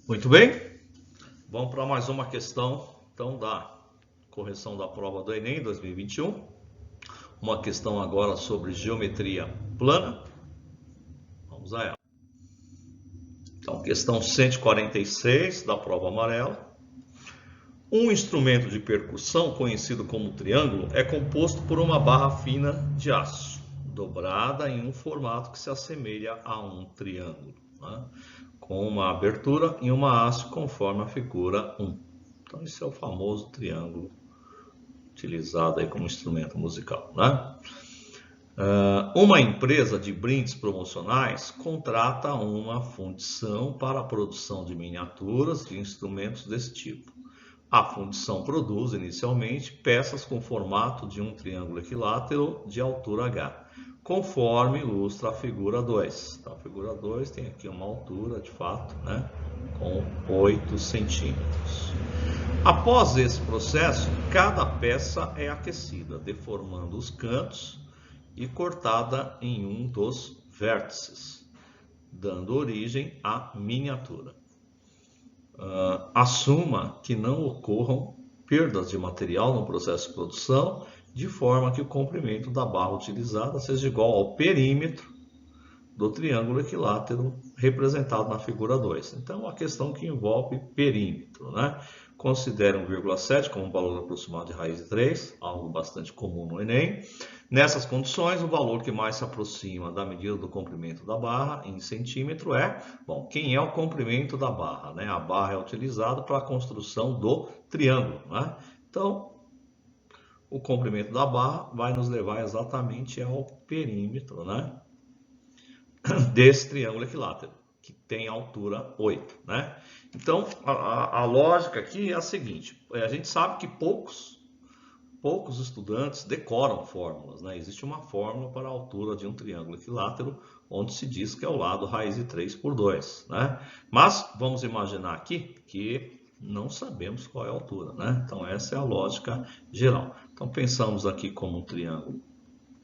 Muito bem, vamos para mais uma questão então da correção da prova do Enem 2021. Uma questão agora sobre geometria plana. Vamos a ela. Então, questão 146 da prova amarela. Um instrumento de percussão conhecido como triângulo é composto por uma barra fina de aço, dobrada em um formato que se assemelha a um triângulo, né? Com uma abertura em uma haste conforme a figura 1. Então, esse é o famoso triângulo utilizado aí como instrumento musical, né? Uma empresa de brindes promocionais contrata uma fundição para a produção de miniaturas de instrumentos desse tipo. A fundição produz, inicialmente, peças com formato de um triângulo equilátero de altura H, conforme ilustra a figura 2. Então, a figura 2 tem aqui uma altura, de fato, né, com 8 centímetros. Após esse processo, cada peça é aquecida, deformando os cantos e cortada em um dos vértices, dando origem à miniatura. Assuma que não ocorram perdas de material no processo de produção, de forma que o comprimento da barra utilizada seja igual ao perímetro do triângulo equilátero representado na figura 2. Então, a questão que envolve perímetro, né? Considere 1,7 como um valor aproximado de raiz de 3, algo bastante comum no Enem. Nessas condições, o valor que mais se aproxima da medida do comprimento da barra em centímetro é, bom, quem é o comprimento da barra, né? A barra é utilizada para a construção do triângulo, né? Então, o comprimento da barra vai nos levar exatamente ao perímetro, né, desse triângulo equilátero, que tem altura 8, né? Então, a lógica aqui é a seguinte: a gente sabe que poucos estudantes decoram fórmulas, né? Existe uma fórmula para a altura de um triângulo equilátero, onde se diz que é o lado raiz de 3 por 2, né? Mas vamos imaginar aqui que não sabemos qual é a altura, né? Então, essa é a lógica geral. Então, pensamos aqui como um triângulo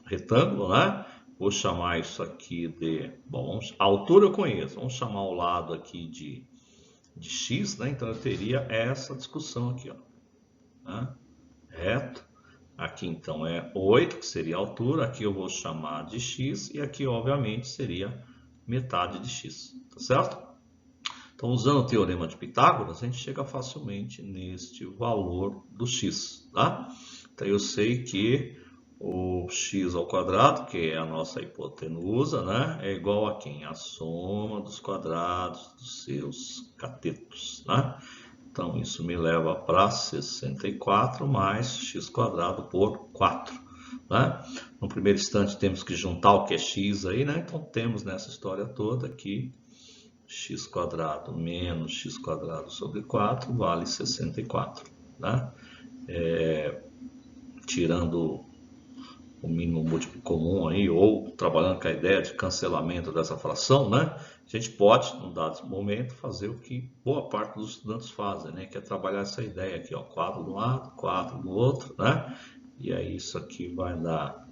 retângulo, né? Vou chamar isso aqui de... Bom, a altura eu conheço. Vamos chamar o lado aqui de x, né? Então, eu teria essa discussão aqui, ó, né? Reto. Aqui, então, é 8, que seria a altura. Aqui eu vou chamar de x. E aqui, obviamente, seria metade de x. Tá certo? Então, usando o teorema de Pitágoras, a gente chega facilmente neste valor do x, tá? Então, eu sei que o x ao quadrado, que é a nossa hipotenusa, né, é igual a quem? A soma dos quadrados dos seus catetos, né? Então, isso me leva para 64 mais x quadrado por 4, né? No primeiro instante, temos que juntar o que é x aí, né? Então, temos nessa história toda aqui x quadrado menos x quadrado sobre 4 vale 64, né? Tirando o mínimo múltiplo comum aí, ou trabalhando com a ideia de cancelamento dessa fração, né? A gente pode, num dado momento, fazer o que boa parte dos estudantes fazem, né? Que é trabalhar essa ideia aqui, ó, 4 de um lado, 4 do outro, né? E aí isso aqui vai dar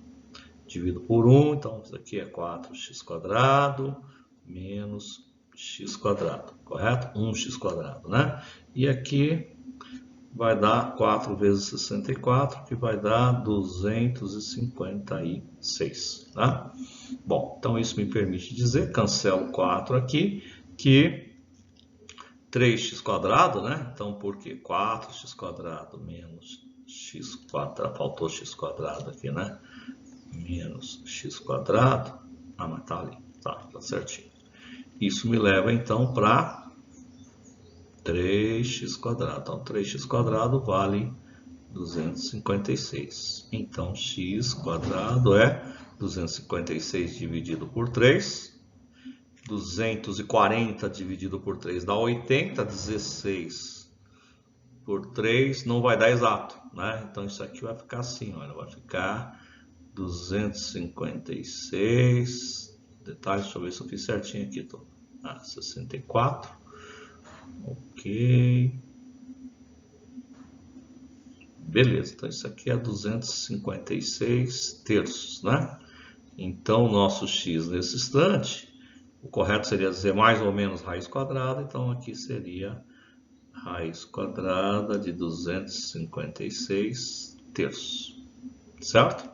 dividido por 1, então isso aqui é 4x quadrado menos x quadrado, correto? 1x quadrado, né? E aqui vai dar 4 vezes 64, que vai dar 256, tá? Bom, então isso me permite dizer, cancelo 4 aqui, que 3x quadrado, né? Então, por que 4x quadrado menos x quadrado, faltou x quadrado aqui, né? Menos x quadrado, mas tá ali, tá certinho. Isso me leva, então, para 3x quadrado. Então, 3x quadrado vale 256. Então, x quadrado é 256 dividido por 3. 240 dividido por 3 dá 80. 16 por 3 não vai dar exato, né? Então, isso aqui vai ficar assim, olha, vai ficar 256. Detalhe, deixa eu ver se eu fiz certinho aqui. 64. Ok. Beleza, então isso aqui é 256 terços, né? Então, o nosso x nesse instante O correto seria dizer mais ou menos raiz quadrada, então aqui seria raiz quadrada de 256 terços, certo?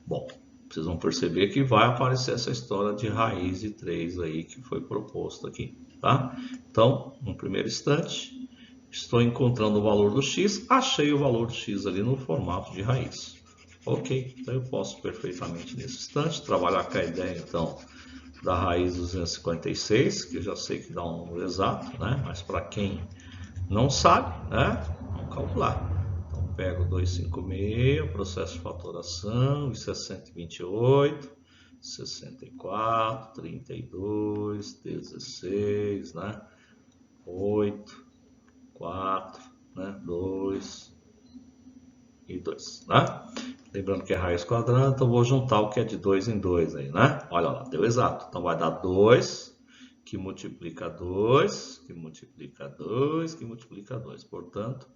Bom, vocês vão perceber que vai aparecer essa história de raiz de 3 aí que foi proposto aqui, tá? Então, no primeiro instante, estou encontrando o valor do x, achei o valor do x ali no formato de raiz. Ok, então eu posso perfeitamente nesse instante trabalhar com a ideia então da raiz 256, que eu já sei que dá um número exato, né? Mas para quem não sabe, né? Vamos calcular. Então pego 256, processo de fatoração, isso é 128, 64, 32, 16, né? 8, 4, né? 2 e 2, né? Lembrando que é raiz quadrada, então vou juntar o que é de 2 em 2 aí, né? Olha lá, deu exato. Então vai dar 2, que multiplica 2, que multiplica 2, que multiplica 2. Portanto,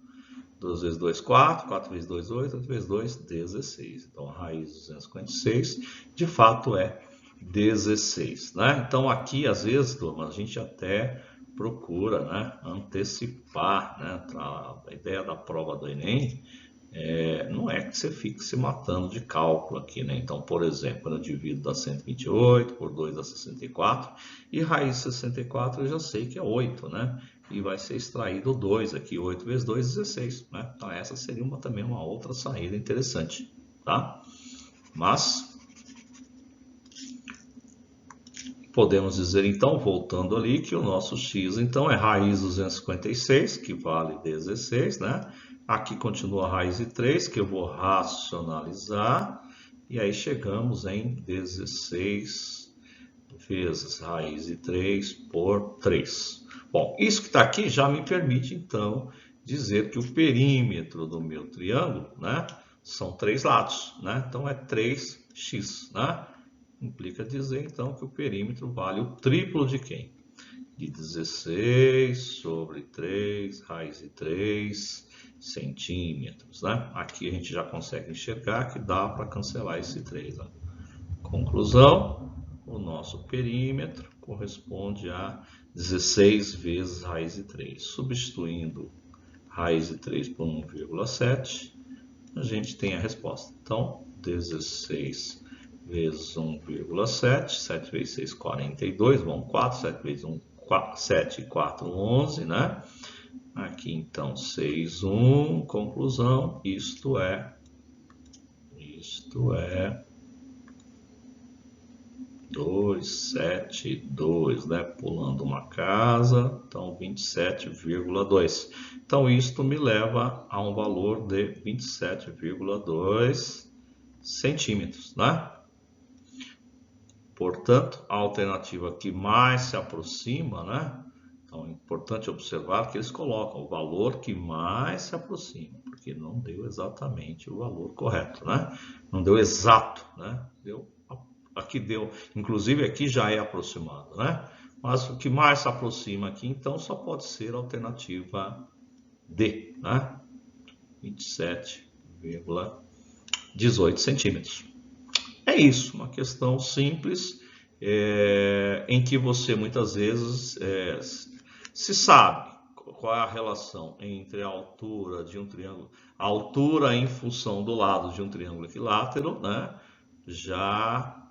2 vezes 2, 4, 4 vezes 2, 8, 8 vezes 2, 16. Então a raiz de 256, de fato, é 16, né? Então aqui, às vezes, turma, a gente até procura, né, antecipar, né? A ideia da prova do Enem não é que você fique se matando de cálculo aqui, né? Então, por exemplo, eu divido da 128 por 2 dá 64, e raiz de 64 eu já sei que é 8, né? E vai ser extraído 2 aqui, 8 vezes 2, 16, né? Então essa seria também uma outra saída interessante, tá? Mas podemos dizer então, voltando ali, que o nosso x então é raiz 256, que vale 16, né? Aqui continua a raiz de 3, que eu vou racionalizar, e aí chegamos em 16 vezes raiz de 3 por 3. Bom, isso que está aqui já me permite então dizer que o perímetro do meu triângulo, né, são 3 lados, né? Então é 3x, né? Implica dizer então que o perímetro vale o triplo de quem? De 16 sobre 3 raiz de 3 centímetros, né? Aqui a gente já consegue enxergar que dá para cancelar esse 3. Ó. Conclusão, o nosso perímetro corresponde a 16 vezes raiz de 3. Substituindo raiz de 3 por 1,7, a gente tem a resposta. Então, 16 vezes 1,7, 7 vezes 6, 42, bom, 4, 7 vezes 1, 4, 7 e 4, 11, né? Aqui, então, 6, 1, conclusão, isto é 2, 7, 2, né? Pulando uma casa, então 27,2. Então, isto me leva a um valor de 27,2 centímetros, né? Portanto, a alternativa que mais se aproxima, né? Então, é importante observar que eles colocam o valor que mais se aproxima, porque não deu exatamente o valor correto, né? Não deu exato, né? Aqui deu, inclusive aqui já é aproximado, né? Mas o que mais se aproxima aqui, então, só pode ser a alternativa D, né? 27,18 centímetros. É isso, uma questão simples, em que você muitas vezes se sabe qual é a relação entre a altura de um triângulo, a altura em função do lado de um triângulo equilátero, né? Já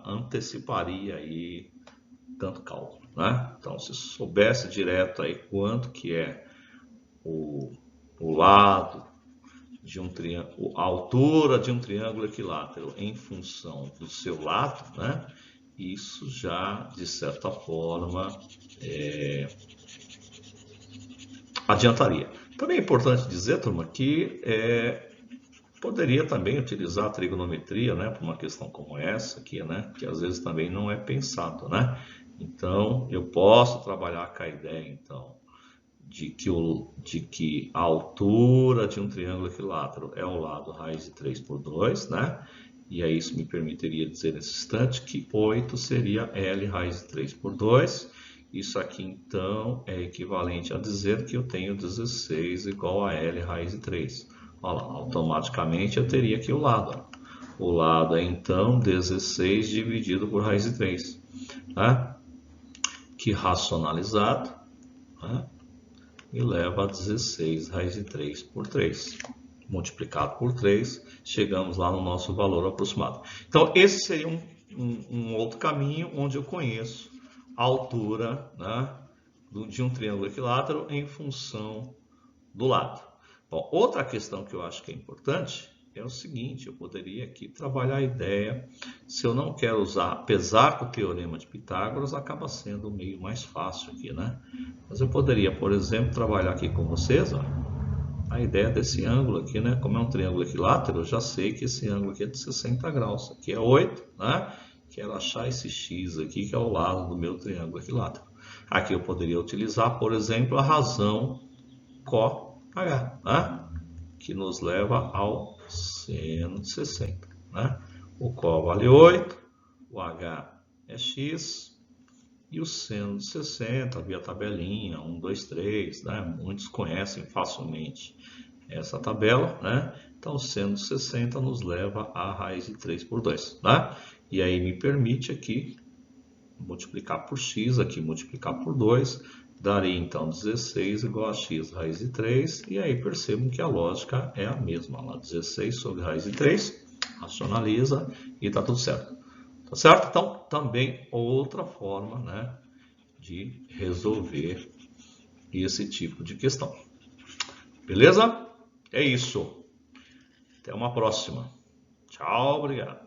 anteciparia aí tanto cálculo, né? Então, se soubesse direto aí quanto que é o lado de um triângulo, a altura de um triângulo equilátero em função do seu lado, né? Isso já, de certa forma, adiantaria. Também é importante dizer, turma, que poderia também utilizar a trigonometria, né, para uma questão como essa aqui, né, que às vezes também não é pensado, né? Então, eu posso trabalhar com a ideia, então, de que a altura de um triângulo equilátero é o lado raiz de 3 por 2, né? E aí isso me permitiria dizer nesse instante que 8 seria L raiz de 3 por 2. Isso aqui, então, é equivalente a dizer que eu tenho 16 igual a L raiz de 3. Olha lá, automaticamente eu teria aqui o lado. Ó. O lado é, então, 16 dividido por raiz de 3. né? Que racionalizado, né? Me leva a 16 raiz de 3 por 3. Multiplicado por 3, chegamos lá no nosso valor aproximado. Então, esse seria um outro caminho onde eu conheço a altura, né, de um triângulo equilátero em função do lado. Bom, outra questão que eu acho que é importante é o seguinte: eu poderia aqui trabalhar a ideia, se eu não quero usar, apesar que o teorema de Pitágoras acaba sendo meio mais fácil aqui, né? Mas eu poderia, por exemplo, trabalhar aqui com vocês, ó, a ideia desse ângulo aqui, né? Como é um triângulo equilátero, eu já sei que esse ângulo aqui é de 60 graus. Aqui é 8, né? Quero achar esse x aqui, que é ao lado do meu triângulo equilátero. Aqui eu poderia utilizar, por exemplo, a razão coh, né? Que nos leva ao seno de 60. Né? O coh vale 8, o h é x, e o seno de 60, via tabelinha, 1, 2, 3, né? Muitos conhecem facilmente essa tabela, né? Então, o seno de 60 nos leva a raiz de 3 por 2, né? E aí me permite aqui multiplicar por x, aqui multiplicar por 2, daria então 16 igual a x raiz de 3, e aí percebam que a lógica é a mesma, lá 16 sobre raiz de 3, racionaliza e está tudo certo. Tá certo? Então, também outra forma, né, de resolver esse tipo de questão. Beleza? É isso. Até uma próxima. Tchau, obrigado.